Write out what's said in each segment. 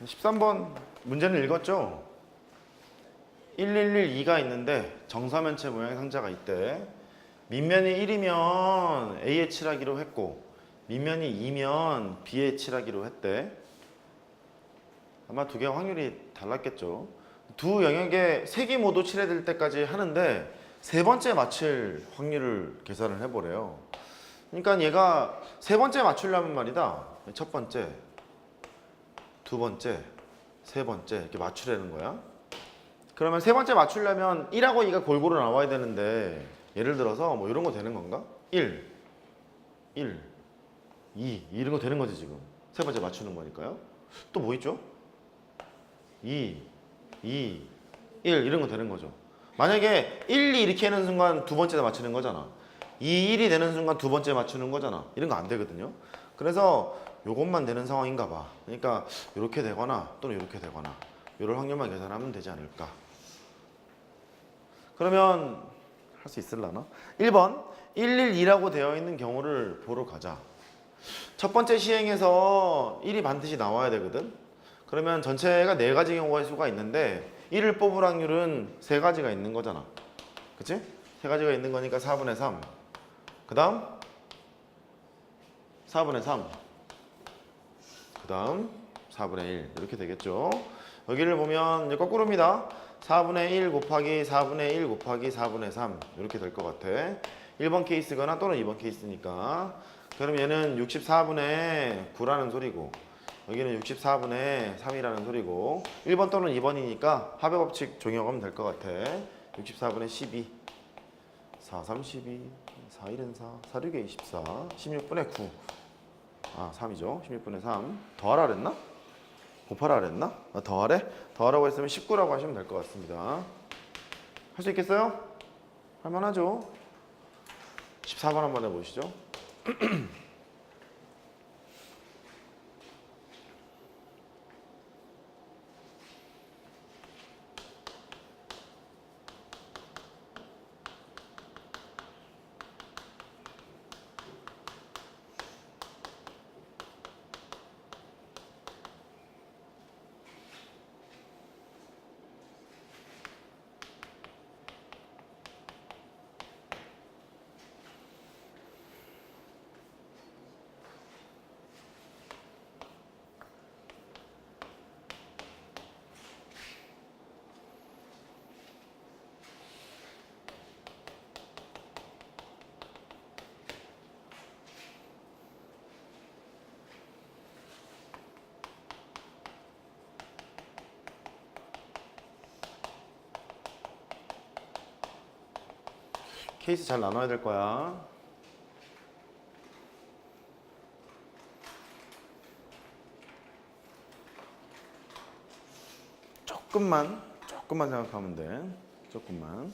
13번 문제는 읽었죠? 1112가 있는데 정사면체 모양의 상자가 있대. 밑면이 1이면 A에 칠하기로 했고 밑면이 2면 B에 칠하기로 했대. 아마 두 개 확률이 달랐겠죠. 두 영역에 세 개 모두 칠해야 될 때까지 하는데 세 번째 맞힐 확률을 계산을 해보래요. 그러니까 얘가 세 번째 맞추려면 말이다. 첫 번째, 두 번째, 세 번째 이렇게 맞추려는 거야. 그러면 세 번째 맞추려면 1하고 2가 골고루 나와야 되는데 예를 들어서 뭐 이런 거 되는 건가? 1, 2 이런 거 되는 거지 지금. 세 번째 맞추는 거니까요. 또 뭐 있죠? 2, 1 이런 거 되는 거죠. 만약에 1, 2 이렇게 하는 순간 두 번째 맞추는 거잖아. 2, 1이 되는 순간 두 번째 맞추는 거잖아. 이런 거 안 되거든요. 그래서 요것만 되는 상황인가 봐. 그러니까 이렇게 되거나 또는 이렇게 되거나 이런 확률만 계산하면 되지 않을까. 그러면 할 수 있을라나? 1번 112라고 되어 있는 경우를 보러 가자. 첫 번째 시행에서 1이 반드시 나와야 되거든. 그러면 전체가 4가지 경우가 수가 있는데 1을 뽑을 확률은 3가지가 있는 거잖아. 그치? 3가지가 있는 거니까 4분의 3. 그 다음 4분의 3. 그 다음 4분의 1 이렇게 되겠죠. 여기를 보면 이제 거꾸로입니다. 4분의 1 곱하기 4분의 1 곱하기 4분의 3 이렇게 될 것 같아. 1번 케이스거나 또는 2번 케이스니까. 그럼 얘는 64분의 9라는 소리고 여기는 64분의 3이라는 소리고 1번 또는 2번이니까 합의 법칙 적용하면 될 것 같아. 64분의 12 4, 3, 12 4, 1은 4 4, 6에 24 16분의 9 아 3이죠. 16분의 3 더하라 그랬나? 곱하라 그랬나? 아, 더하래? 더하라고 했으면 19라고 하시면 될 것 같습니다. 할 수 있겠어요? 할만하죠? 14번 한번 해보시죠. 케이스 잘 나눠야 될 거야. 조금만 생각하면 돼. 조금만.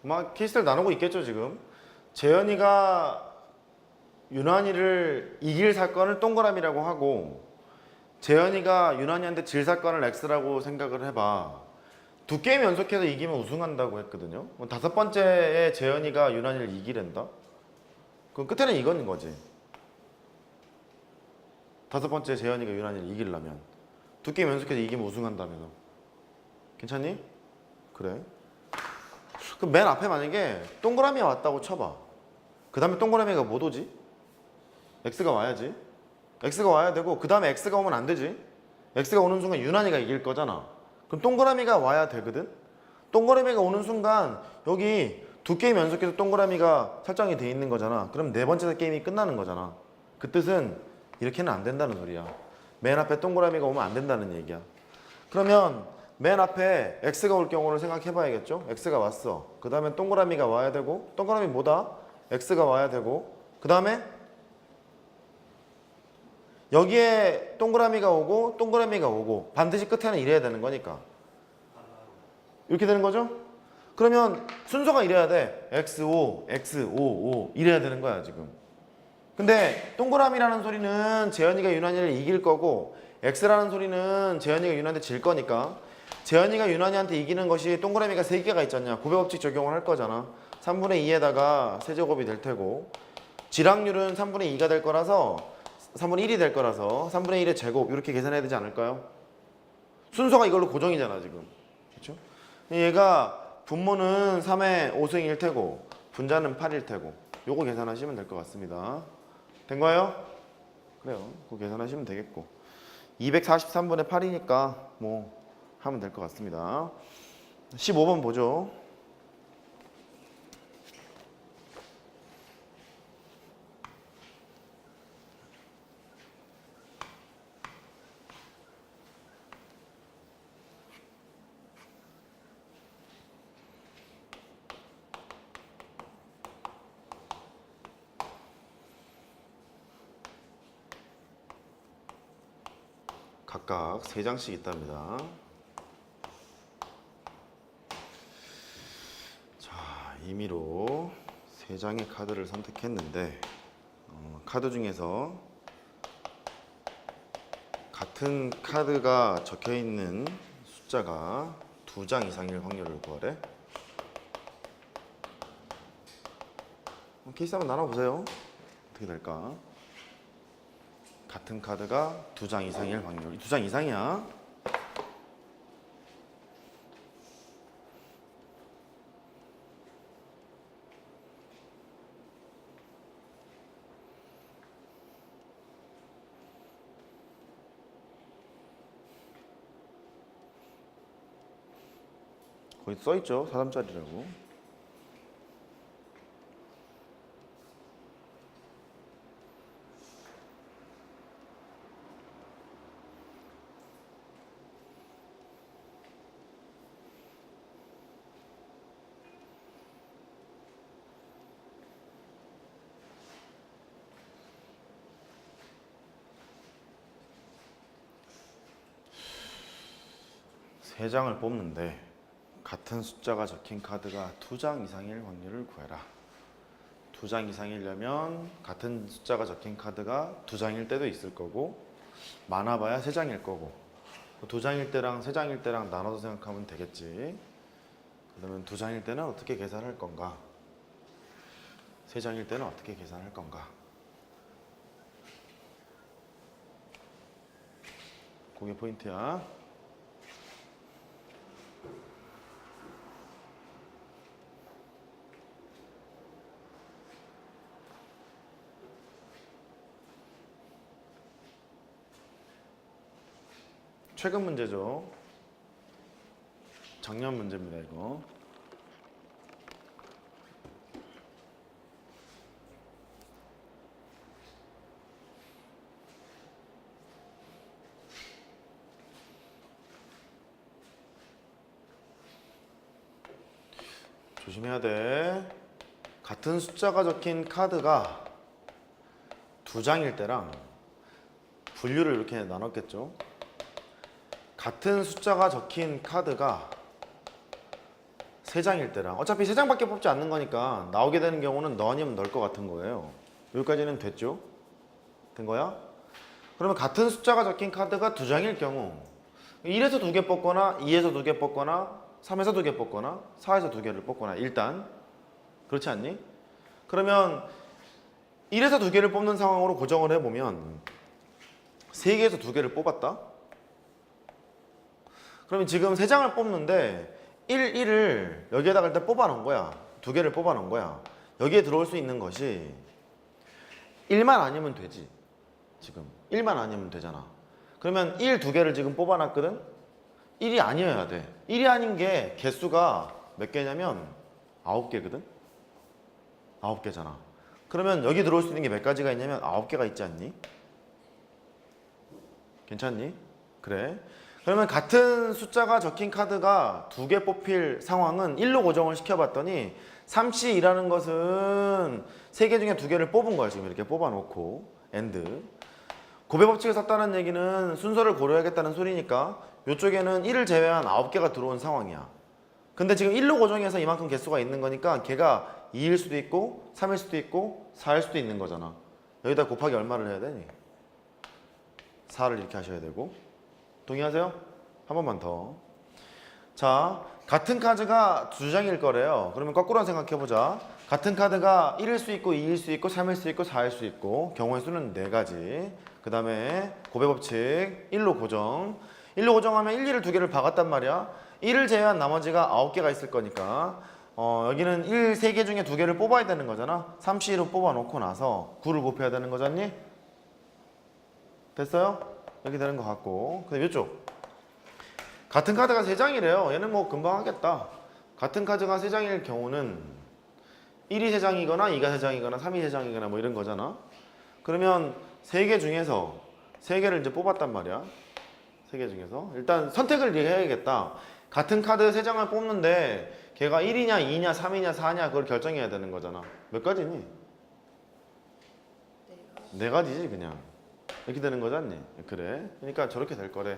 아마 케이스를 나누고 있겠죠 지금. 재현이가 유난이를 이길 사건을 동그라미라고 하고 재현이가 유난이한테 질 사건을 X라고 생각을 해봐. 두 게임 연속해서 이기면 우승한다고 했거든요. 5번째에 재현이가 유난이를 이기랜다? 그럼 끝에는 이거는 거지. 5번째 재현이가 유난이를 이기려면 두 게임 연속해서 이기면 우승한다면서. 괜찮니? 그래. 그럼 맨 앞에 만약에 동그라미가 왔다고 쳐봐. 그 다음에 동그라미가 못 오지? X가 와야지. X가 와야 되고 그 다음에 X가 오면 안 되지. X가 오는 순간 유난이가 이길 거잖아. 그럼 동그라미가 와야 되거든. 동그라미가 오는 순간 여기 두 게임 연속해서 동그라미가 설정이 돼 있는 거잖아. 그럼 네 번째 게임이 끝나는 거잖아. 그 뜻은 이렇게는 안 된다는 소리야. 맨 앞에 동그라미가 오면 안 된다는 얘기야. 그러면 맨 앞에 X가 올 경우를 생각해 봐야겠죠. X가 왔어. 그 다음에 동그라미가 와야 되고 동그라미 뭐다? X가 와야 되고 그 다음에 여기에 동그라미가 오고 동그라미가 오고 반드시 끝에는 이래야 되는 거니까 이렇게 되는 거죠? 그러면 순서가 이래야 돼. X5, X55 이래야 되는 거야 지금. 근데 동그라미라는 소리는 재현이가 유난이를 이길 거고 X라는 소리는 재현이가 유난이한테 질 거니까 재현이가 유난이한테 이기는 것이 동그라미가 3개가 있잖냐. 고배법칙 적용을 할 거잖아. 3분의 2에다가 세제곱이 될 테고 질확률은 3분의 2가 될 거라서 3분의 1이 될 거라서 3분의 1의 제곱 이렇게 계산해야 되지 않을까요? 순서가 이걸로 고정이잖아 지금. 그렇죠? 얘가 분모는 3의 5승일 테고 분자는 8일 테고 요거 계산하시면 될 것 같습니다. 된 거예요? 그래요. 그거 계산하시면 되겠고 243분의 8이니까 뭐 하면 될 것 같습니다. 15번 보죠. 각각 3장씩 있답니다. 자, 임의로 3장의 카드를 선택했는데 카드 중에서 같은 카드가 적혀있는 숫자가 2장 이상일 확률을 구하래. 케이스 한번 나눠보세요. 어떻게 될까? 같은 카드가 2장 이상일 확률. 2장 이상이야. 거기 써있죠. 4담짜리라고. 세 장을 뽑는데 같은 숫자가 적힌 카드가 2장 이상일 확률을 구해라. 2장 이상이려면 같은 숫자가 적힌 카드가 2장일 때도 있을 거고 많아봐야 3장일 거고 2장일 때랑 3장일 때랑 나눠서 생각하면 되겠지. 그러면 2장일 때는 어떻게 계산할 건가? 3장일 때는 어떻게 계산할 건가? 그게 포인트야. 최근 문제죠. 작년 문제입니다, 이거. 조심해야 돼. 같은 숫자가 적힌 카드가 2장일 때랑 분류를 이렇게 나눴겠죠. 같은 숫자가 적힌 카드가 3장일 때랑 어차피 3장밖에 뽑지 않는 거니까 나오게 되는 경우는 너 아니면 널 것 같은 거예요. 여기까지는 됐죠? 된 거야? 그러면 같은 숫자가 적힌 카드가 2장일 경우 1에서 2개 뽑거나 2에서 2개 뽑거나 3에서 2개 뽑거나 4에서 2개를 뽑거나 일단 그렇지 않니? 그러면 1에서 2개를 뽑는 상황으로 고정을 해보면 3개에서 2개를 뽑았다? 그러면 지금 3장을 뽑는데 1, 1을 여기에다가 일단 뽑아놓은 거야. 2개를 뽑아놓은 거야. 여기에 들어올 수 있는 것이 1만 아니면 되지. 지금 1만 아니면 되잖아. 그러면 1, 2개를 지금 뽑아놨거든? 1이 아니어야 돼. 1이 아닌 게 개수가 몇 개냐면 9개거든? 9개잖아. 그러면 여기 들어올 수 있는 게 몇 가지가 있냐면 9개가 있지 않니? 괜찮니? 그래. 그러면 같은 숫자가 적힌 카드가 2개 뽑힐 상황은 1로 고정을 시켜봤더니 3C이라는 것은 3개 중에 2개를 뽑은 거야. 지금 이렇게 뽑아놓고 AND 고배법칙을 썼다는 얘기는 순서를 고려하겠다는 소리니까 이쪽에는 1을 제외한 9개가 들어온 상황이야. 근데 지금 1로 고정해서 이만큼 개수가 있는 거니까 걔가 2일 수도 있고 3일 수도 있고 4일 수도 있는 거잖아. 여기다 곱하기 얼마를 해야 되니? 4를 이렇게 하셔야 되고. 동의하세요? 한 번만 더. 자, 같은 카드가 두 장일 거래요. 그러면 거꾸로 생각해보자. 같은 카드가 1일 수 있고 2일 수 있고 3일 수 있고 4일 수 있고 경우의 수는 4가지. 그 다음에 고배법칙 1로 고정. 1로 고정하면 1, 2를 두 개를 박았단 말이야. 1을 제외한 나머지가 9개가 있을 거니까 여기는 1, 3개 중에 2개를 뽑아야 되는 거잖아. 3, 1로 뽑아놓고 나서 9를 곱해야 되는 거잖니? 됐어요? 이렇게 되는 것 같고. 근데 이쪽 같은 카드가 3장이래요. 얘는 뭐 금방 하겠다. 같은 카드가 3장일 경우는 1이 3장이거나 2가 3장이거나 3이 3장이거나 뭐 이런 거잖아. 그러면 3개 중에서 3개를 이제 뽑았단 말이야. 3개 중에서 일단 선택을 해야겠다. 같은 카드 3장을 뽑는데 걔가 1이냐 2냐 3이냐 4냐 그걸 결정해야 되는 거잖아. 몇 가지니? 4가지지 그냥. 이렇게 되는 거잖니? 그래. 그러니까 저렇게 될 거래.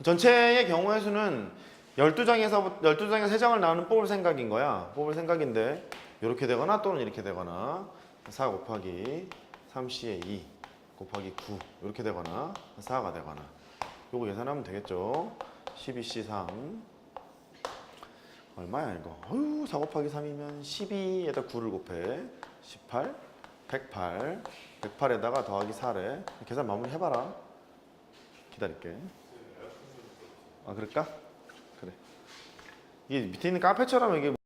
전체의 경우의 수는 12장에서 3장을 나누는 뽑을 생각인 거야. 뽑을 생각인데 이렇게 되거나 또는 이렇게 되거나 4 곱하기 3C의 2 곱하기 9 이렇게 되거나 4가 되거나 요거 계산하면 되겠죠. 12C3 얼마야 이거? 어휴 4 곱하기 3이면 12에다 9를 곱해 18 108 108에다가 더하기 4래. 계산 마무리 해봐라. 기다릴게. 아 그럴까? 그래. 이게 밑에 있는 카페처럼 이게